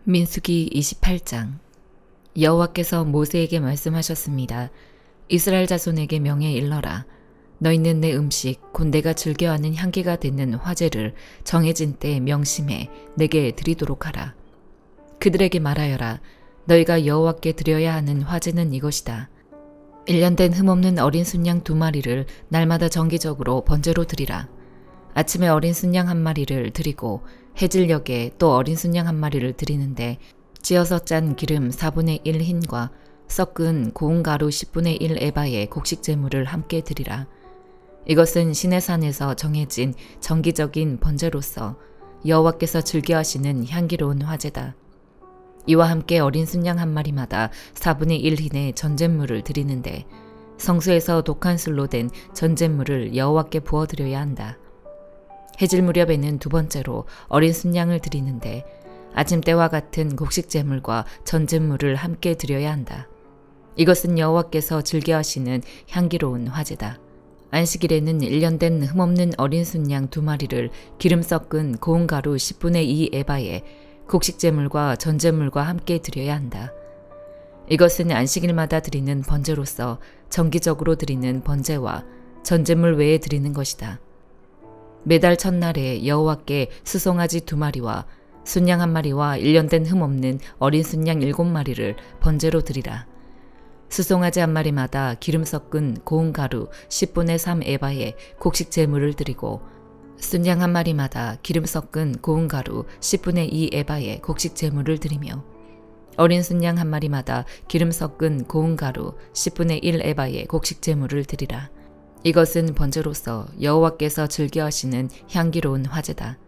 민수기 28장. 여호와께서 모세에게 말씀하셨습니다. 이스라엘 자손에게 명해 일러라. 너희는 내 음식 곧 내가 즐겨하는 향기가 되는 화제를 정해진 때 명심해 내게 드리도록 하라. 그들에게 말하여라. 너희가 여호와께 드려야 하는 화제는 이것이다. 1년 된 흠없는 어린 순양 2마리를 날마다 정기적으로 번제로 드리라. 아침에 어린 순양 1마리를 드리고 해질녘에 또 어린 순양 1마리를 드리는데 찌어서 짠 기름 4분의 1 흰과 섞은 고운 가루 10분의 1 에바의 곡식 제물을 함께 드리라. 이것은 시내산에서 정해진 정기적인 번제로서 여호와께서 즐겨하시는 향기로운 화제다. 이와 함께 어린 순양 1마리마다 4분의 1 흰의 전제물을 드리는데 성소에서 독한 술로 된 전제물을 여호와께 부어드려야 한다. 해질 무렵에는 2번째로 어린 순양을 드리는데 아침때와 같은 곡식 제물과 전제물을 함께 드려야 한다. 이것은 여호와께서 즐겨하시는 향기로운 화제다. 안식일에는 1년 된 흠없는 어린 순양 2마리를 기름 섞은 고운 가루 10분의 2 에바에 곡식 제물과 전제물과 함께 드려야 한다. 이것은 안식일마다 드리는 번제로서 정기적으로 드리는 번제와 전제물 외에 드리는 것이다. 매달 첫날에 여호와께 수송아지 2마리와 순양 1마리와 1년 된 흠없는 어린 순양 7마리를 번제로 드리라. 수송아지 1마리마다 기름 섞은 고운 가루 10분의 3 에바에 곡식 제물을 드리고 순양 1마리마다 기름 섞은 고운 가루 10분의 2 에바에 곡식 제물을 드리며 어린 순양 1마리마다 기름 섞은 고운 가루 10분의 1 에바에 곡식 제물을 드리라. 이것은 번제로서 여호와께서 즐겨하시는 향기로운 화제다.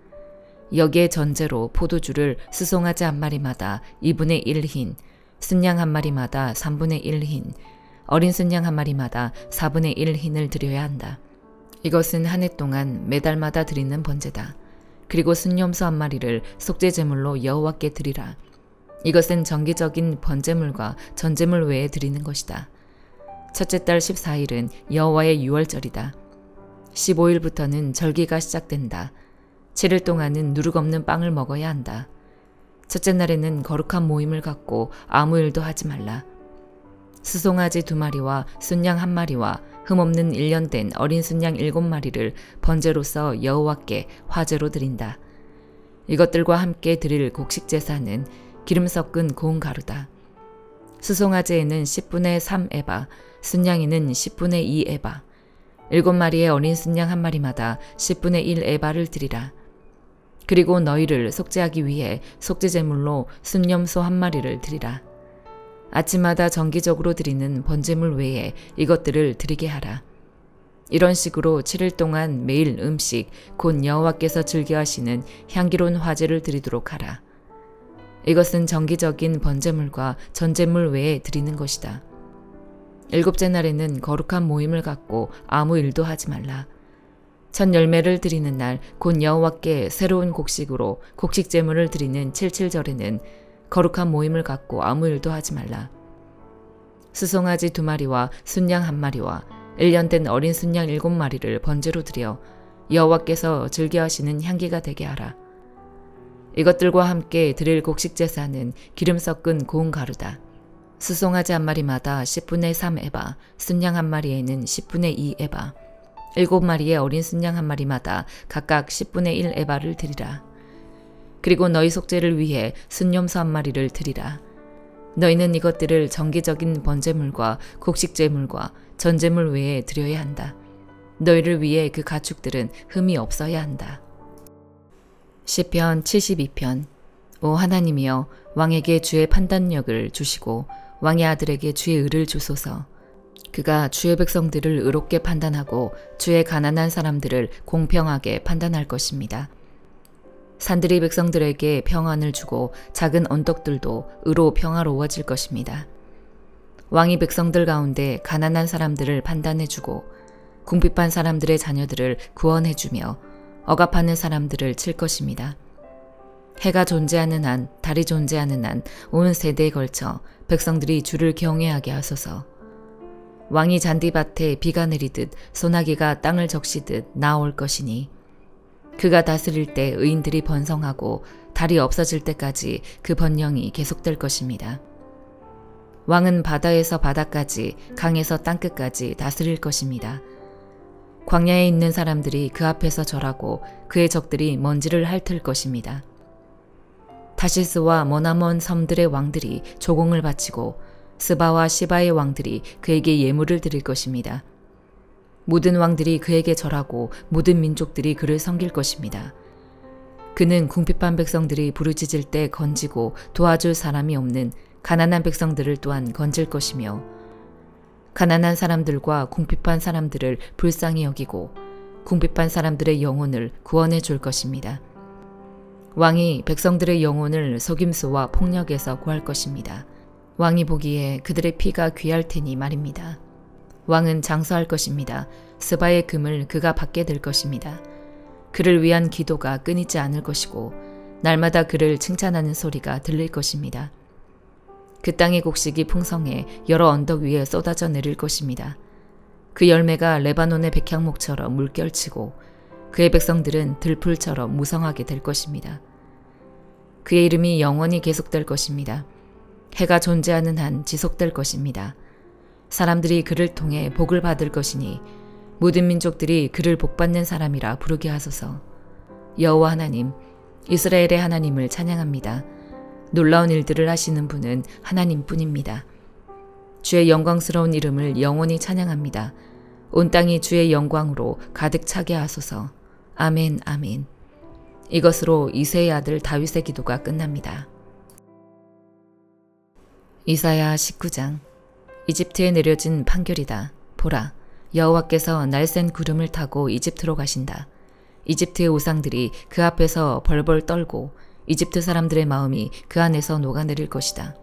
여기에 전제로 포도주를 수송아지 1마리마다 2분의 1 흰, 순양 1마리마다 3분의 1 흰, 어린 순양 1마리마다 4분의 1 흰을 드려야 한다. 이것은 한 해 동안 매달마다 드리는 번제다. 그리고 순염소 1마리를 속죄 제물로 여호와께 드리라. 이것은 정기적인 번제물과 전제물 외에 드리는 것이다. 첫째 달 14일은 여호와의 유월절이다. 15일부터는 절기가 시작된다. 7일 동안은 누룩 없는 빵을 먹어야 한다. 첫째 날에는 거룩한 모임을 갖고 아무 일도 하지 말라. 수송아지 2마리와 순양 1마리와 흠없는 1년 된 어린 순양 7마리를 번제로서 여호와께 화제로 드린다. 이것들과 함께 드릴 곡식 제사는 기름 섞은 고운 가루다. 수송아지에는 10분의 3 에바, 순양이는 10분의 2 에바, 7마리의 어린 순양 1마리마다 10분의 1 에바를 드리라. 그리고 너희를 속죄하기 위해 속죄 제물로 순염소 1마리를 드리라. 아침마다 정기적으로 드리는 번제물 외에 이것들을 드리게 하라. 이런 식으로 7일 동안 매일 음식 곧 여호와께서 즐겨하시는 향기로운 화제를 드리도록 하라. 이것은 정기적인 번제물과 전제물 외에 드리는 것이다. 7째 날에는 거룩한 모임을 갖고 아무 일도 하지 말라. 첫 열매를 드리는 날 곧 여호와께 새로운 곡식으로 곡식 제물을 드리는 77절에는 거룩한 모임을 갖고 아무 일도 하지 말라. 수송아지 2마리와 순양 1마리와 1년 된 어린 순양 7마리를 번제로 드려 여호와께서 즐겨하시는 향기가 되게 하라. 이것들과 함께 드릴 곡식 제사는 기름 섞은 고운 가루다. 수송아지 1마리마다 10분의 3 에바, 순양 1마리에는 10분의 2 에바, 7마리의 어린 순양 1마리마다 각각 10분의 1 에바를 드리라. 그리고 너희 속죄를 위해 순염소 1마리를 드리라. 너희는 이것들을 정기적인 번제물과 곡식 제물과 전제물 외에 드려야 한다. 너희를 위해 그 가축들은 흠이 없어야 한다. 시편 72편. 오 하나님이여, 왕에게 주의 판단력을 주시고 왕의 아들에게 주의 의를 주소서. 그가 주의 백성들을 의롭게 판단하고 주의 가난한 사람들을 공평하게 판단할 것입니다. 산들이 백성들에게 평안을 주고 작은 언덕들도 의로 평화로워질 것입니다. 왕이 백성들 가운데 가난한 사람들을 판단해주고 궁핍한 사람들의 자녀들을 구원해주며 억압하는 사람들을 칠 것입니다. 해가 존재하는 한, 달이 존재하는 한 온 세대에 걸쳐 백성들이 주를 경외하게 하소서. 왕이 잔디밭에 비가 내리듯 소나기가 땅을 적시듯 나올 것이니 그가 다스릴 때 의인들이 번성하고 달이 없어질 때까지 그 번영이 계속될 것입니다. 왕은 바다에서 바다까지, 강에서 땅끝까지 다스릴 것입니다. 광야에 있는 사람들이 그 앞에서 절하고 그의 적들이 먼지를 핥을 것입니다. 타시스와 머나먼 섬들의 왕들이 조공을 바치고 스바와 시바의 왕들이 그에게 예물을 드릴 것입니다. 모든 왕들이 그에게 절하고 모든 민족들이 그를 섬길 것입니다. 그는 궁핍한 백성들이 부르짖을 때 건지고 도와줄 사람이 없는 가난한 백성들을 또한 건질 것이며 가난한 사람들과 궁핍한 사람들을 불쌍히 여기고 궁핍한 사람들의 영혼을 구원해 줄 것입니다. 왕이 백성들의 영혼을 속임수와 폭력에서 구할 것입니다. 왕이 보기에 그들의 피가 귀할 테니 말입니다. 왕은 장수할 것입니다. 스바의 금을 그가 받게 될 것입니다. 그를 위한 기도가 끊이지 않을 것이고 날마다 그를 칭찬하는 소리가 들릴 것입니다. 그 땅의 곡식이 풍성해 여러 언덕 위에 쏟아져 내릴 것입니다. 그 열매가 레바논의 백향목처럼 물결치고 그의 백성들은 들풀처럼 무성하게 될 것입니다. 그의 이름이 영원히 계속될 것입니다. 해가 존재하는 한 지속될 것입니다. 사람들이 그를 통해 복을 받을 것이니 모든 민족들이 그를 복받는 사람이라 부르게 하소서. 여호와 하나님, 이스라엘의 하나님을 찬양합니다. 놀라운 일들을 하시는 분은 하나님뿐입니다. 주의 영광스러운 이름을 영원히 찬양합니다. 온 땅이 주의 영광으로 가득 차게 하소서. 아멘, 아멘. 이것으로 이새의 아들 다윗의 기도가 끝납니다. 이사야 19장. 이집트에 내려진 판결이다. 보라, 여호와께서 날쌘 구름을 타고 이집트로 가신다. 이집트의 우상들이 그 앞에서 벌벌 떨고 이집트 사람들의 마음이 그 안에서 녹아내릴 것이다.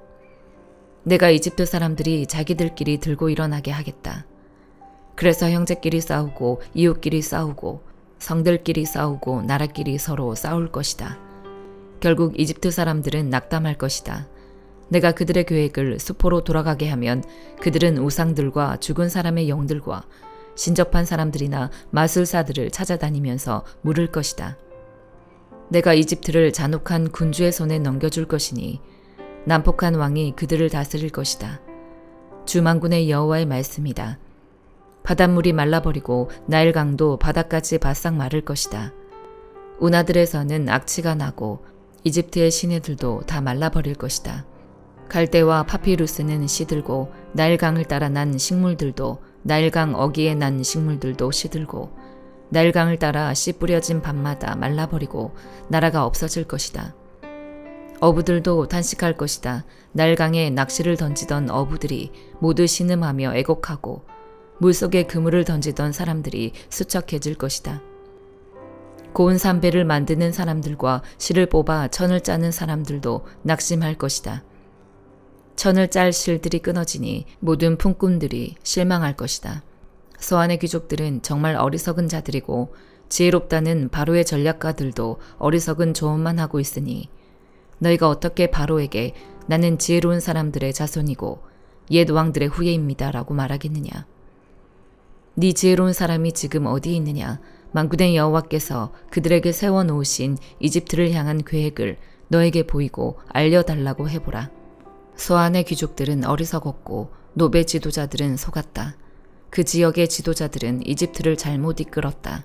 내가 이집트 사람들이 자기들끼리 들고 일어나게 하겠다. 그래서 형제끼리 싸우고 이웃끼리 싸우고 성들끼리 싸우고 나라끼리 서로 싸울 것이다. 결국 이집트 사람들은 낙담할 것이다. 내가 그들의 계획을 수포로 돌아가게 하면 그들은 우상들과 죽은 사람의 영들과 신접한 사람들이나 마술사들을 찾아다니면서 물을 것이다. 내가 이집트를 잔혹한 군주의 손에 넘겨줄 것이니 난폭한 왕이 그들을 다스릴 것이다. 주 만군의 여호와의 말씀이다. 바닷물이 말라버리고 나일강도 바다까지 바싹 마를 것이다. 운하들에서는 악취가 나고 이집트의 시내들도 다 말라버릴 것이다. 갈대와 파피루스는 시들고 나일강을 따라 난 식물들도 나일강 어귀에 난 식물들도 시들고 나일강을 따라 씨 뿌려진 밤마다 말라버리고 나라가 없어질 것이다. 어부들도 단식할 것이다. 나일강에 낚시를 던지던 어부들이 모두 신음하며 애곡하고 물속에 그물을 던지던 사람들이 수척해질 것이다. 고운 삼배를 만드는 사람들과 실을 뽑아 천을 짜는 사람들도 낙심할 것이다. 천을 짤 실들이 끊어지니 모든 품꾼들이 실망할 것이다. 서안의 귀족들은 정말 어리석은 자들이고 지혜롭다는 바로의 전략가들도 어리석은 조언만 하고 있으니 너희가 어떻게 바로에게 나는 지혜로운 사람들의 자손이고 옛 왕들의 후예입니다 라고 말하겠느냐. 네 지혜로운 사람이 지금 어디에 있느냐. 만군의 여호와께서 그들에게 세워놓으신 이집트를 향한 계획을 너에게 보이고 알려달라고 해보라. 서안의 귀족들은 어리석었고 노베 지도자들은 속았다. 그 지역의 지도자들은 이집트를 잘못 이끌었다.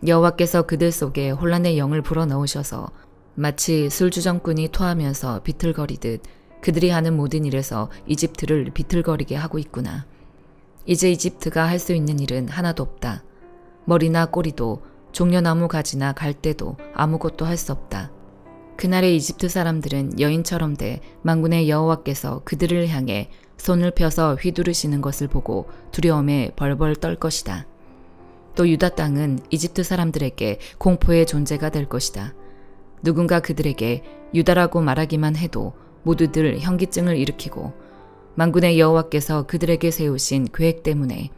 여호와께서 그들 속에 혼란의 영을 불어넣으셔서 마치 술주정꾼이 토하면서 비틀거리듯 그들이 하는 모든 일에서 이집트를 비틀거리게 하고 있구나. 이제 이집트가 할 수 있는 일은 하나도 없다. 머리나 꼬리도 종려나무 가지나 갈대도 아무것도 할 수 없다. 그날의 이집트 사람들은 여인처럼 돼 만군의 여호와께서 그들을 향해 손을 펴서 휘두르시는 것을 보고 두려움에 벌벌 떨 것이다. 또 유다 땅은 이집트 사람들에게 공포의 존재가 될 것이다. 누군가 그들에게 유다라고 말하기만 해도 모두들 현기증을 일으키고 만군의 여호와께서 그들에게 세우신 계획 때문에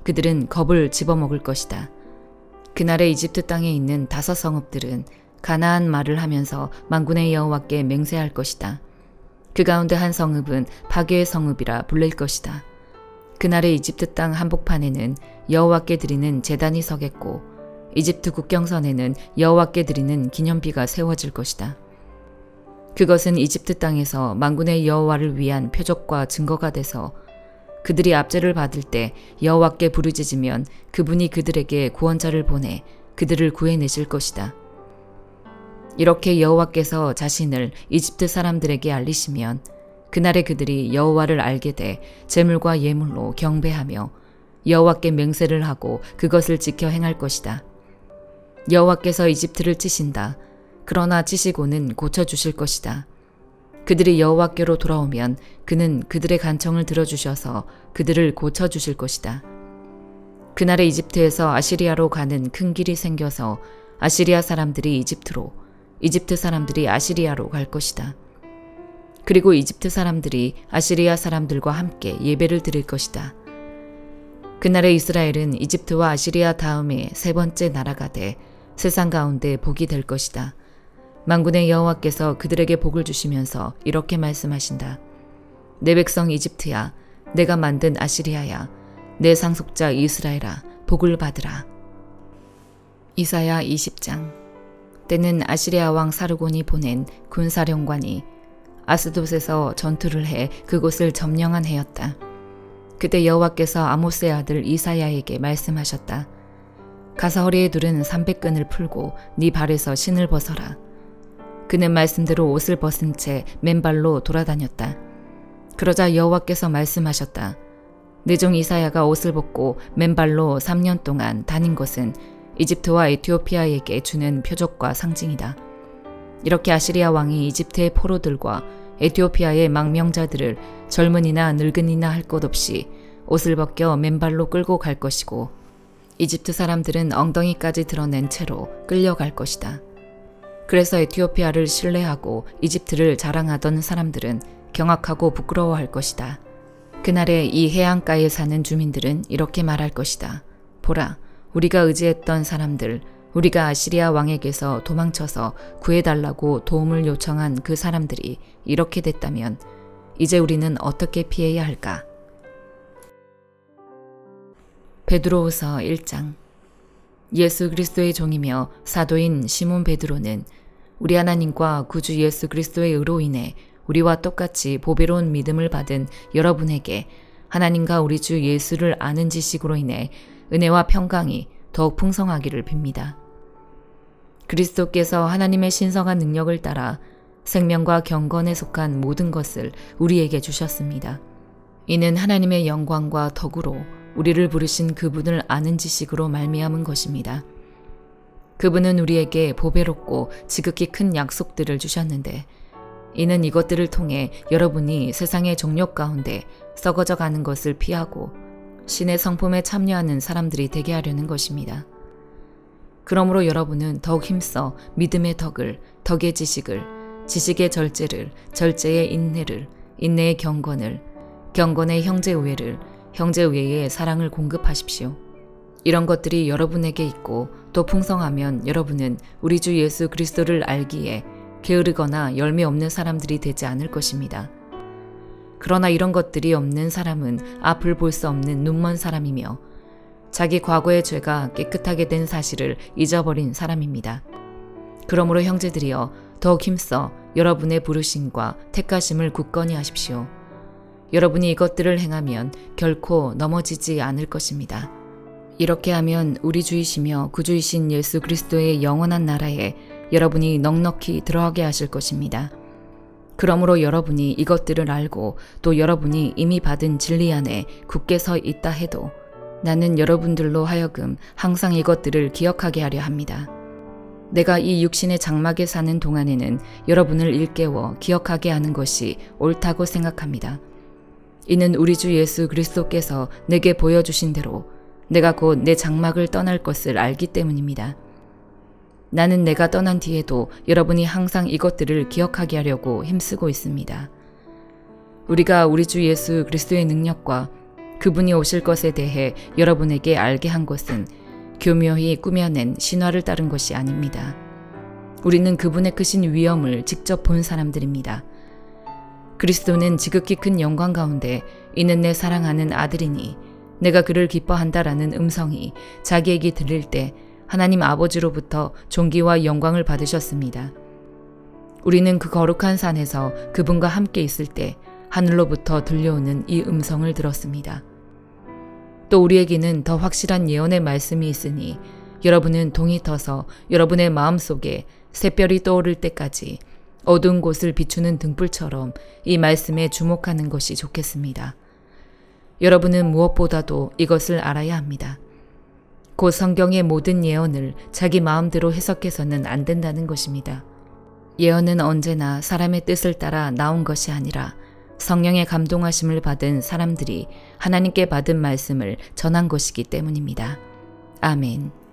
그들은 겁을 집어먹을 것이다. 그날의 이집트 땅에 있는 5 성읍들은 가나안 말을 하면서 만군의 여호와께 맹세할 것이다. 그 가운데 한 성읍은 파괴의 성읍이라 불릴 것이다. 그날의 이집트 땅 한복판에는 여호와께 드리는 제단이 서겠고 이집트 국경선에는 여호와께 드리는 기념비가 세워질 것이다. 그것은 이집트 땅에서 만군의 여호와를 위한 표적과 증거가 돼서 그들이 압제를 받을 때 여호와께 부르짖으면 그분이 그들에게 구원자를 보내 그들을 구해내실 것이다. 이렇게 여호와께서 자신을 이집트 사람들에게 알리시면 그날에 그들이 여호와를 알게 돼 제물과 예물로 경배하며 여호와께 맹세를 하고 그것을 지켜 행할 것이다. 여호와께서 이집트를 치신다. 그러나 치시고는 고쳐주실 것이다. 그들이 여호와께로 돌아오면 그는 그들의 간청을 들어주셔서 그들을 고쳐주실 것이다. 그날에 이집트에서 아시리아로 가는 큰 길이 생겨서 아시리아 사람들이 이집트로, 이집트 사람들이 아시리아로 갈 것이다. 그리고 이집트 사람들이 아시리아 사람들과 함께 예배를 드릴 것이다. 그날에 이스라엘은 이집트와 아시리아 다음에 세 번째 나라가 돼 세상 가운데 복이 될 것이다. 만군의 여호와께서 그들에게 복을 주시면서 이렇게 말씀하신다. 내 백성 이집트야, 내가 만든 아시리아야, 내 상속자 이스라엘아, 복을 받으라. 이사야 20장. 때는 아시리아 왕 사르곤이 보낸 군사령관이 아스돗에서 전투를 해 그곳을 점령한 해였다. 그때 여호와께서 아모스의 아들 이사야에게 말씀하셨다. 가서 허리에 두른 300끈을 풀고 네 발에서 신을 벗어라. 그는 말씀대로 옷을 벗은 채 맨발로 돌아다녔다. 그러자 여호와께서 말씀하셨다. 내 종 이사야가 옷을 벗고 맨발로 3년 동안 다닌 것은 이집트와 에티오피아에게 주는 표적과 상징이다. 이렇게 아시리아 왕이 이집트의 포로들과 에티오피아의 망명자들을 젊은이나 늙은이나 할 것 없이 옷을 벗겨 맨발로 끌고 갈 것이고 이집트 사람들은 엉덩이까지 드러낸 채로 끌려갈 것이다. 그래서 에티오피아를 신뢰하고 이집트를 자랑하던 사람들은 경악하고 부끄러워할 것이다. 그날에 이 해안가에 사는 주민들은 이렇게 말할 것이다. 보라, 우리가 의지했던 사람들, 우리가 아시리아 왕에게서 도망쳐서 구해달라고 도움을 요청한 그 사람들이 이렇게 됐다면 이제 우리는 어떻게 피해야 할까? 베드로후서 1장. 예수 그리스도의 종이며 사도인 시몬 베드로는 우리 하나님과 구주 예수 그리스도의 의로 인해 우리와 똑같이 보배로운 믿음을 받은 여러분에게 하나님과 우리 주 예수를 아는 지식으로 인해 은혜와 평강이 더욱 풍성하기를 빕니다. 그리스도께서 하나님의 신성한 능력을 따라 생명과 경건에 속한 모든 것을 우리에게 주셨습니다. 이는 하나님의 영광과 덕으로 우리를 부르신 그분을 아는 지식으로 말미암은 것입니다. 그분은 우리에게 보배롭고 지극히 큰 약속들을 주셨는데 이는 이것들을 통해 여러분이 세상의 종력 가운데 썩어져 가는 것을 피하고 신의 성품에 참여하는 사람들이 되게 하려는 것입니다. 그러므로 여러분은 더욱 힘써 믿음의 덕을, 덕의 지식을, 지식의 절제를, 절제의 인내를, 인내의 경건을, 경건의 형제우애를, 형제우애의 사랑을 공급하십시오. 이런 것들이 여러분에게 있고 또 풍성하면 여러분은 우리 주 예수 그리스도를 알기에 게으르거나 열매 없는 사람들이 되지 않을 것입니다. 그러나 이런 것들이 없는 사람은 앞을 볼 수 없는 눈먼 사람이며 자기 과거의 죄가 깨끗하게 된 사실을 잊어버린 사람입니다. 그러므로 형제들이여 더욱 힘써 여러분의 부르심과 택하심을 굳건히 하십시오. 여러분이 이것들을 행하면 결코 넘어지지 않을 것입니다. 이렇게 하면 우리 주이시며 구주이신 예수 그리스도의 영원한 나라에 여러분이 넉넉히 들어가게 하실 것입니다. 그러므로 여러분이 이것들을 알고 또 여러분이 이미 받은 진리 안에 굳게 서 있다 해도 나는 여러분들로 하여금 항상 이것들을 기억하게 하려 합니다. 내가 이 육신의 장막에 사는 동안에는 여러분을 일깨워 기억하게 하는 것이 옳다고 생각합니다. 이는 우리 주 예수 그리스도께서 내게 보여주신 대로 내가 곧 내 장막을 떠날 것을 알기 때문입니다. 나는 내가 떠난 뒤에도 여러분이 항상 이것들을 기억하게 하려고 힘쓰고 있습니다. 우리가 우리 주 예수 그리스도의 능력과 그분이 오실 것에 대해 여러분에게 알게 한 것은 교묘히 꾸며낸 신화를 따른 것이 아닙니다. 우리는 그분의 크신 위엄을 직접 본 사람들입니다. 그리스도는 지극히 큰 영광 가운데 이는 내 사랑하는 아들이니 내가 그를 기뻐한다라는 음성이 자기에게 들릴 때 하나님 아버지로부터 존귀와 영광을 받으셨습니다. 우리는 그 거룩한 산에서 그분과 함께 있을 때 하늘로부터 들려오는 이 음성을 들었습니다. 또 우리에게는 더 확실한 예언의 말씀이 있으니 여러분은 동이 터서 여러분의 마음속에 샛별이 떠오를 때까지 어두운 곳을 비추는 등불처럼 이 말씀에 주목하는 것이 좋겠습니다. 여러분은 무엇보다도 이것을 알아야 합니다. 곧 성경의 모든 예언을 자기 마음대로 해석해서는 안 된다는 것입니다. 예언은 언제나 사람의 뜻을 따라 나온 것이 아니라 성령의 감동하심을 받은 사람들이 하나님께 받은 말씀을 전한 것이기 때문입니다. 아멘.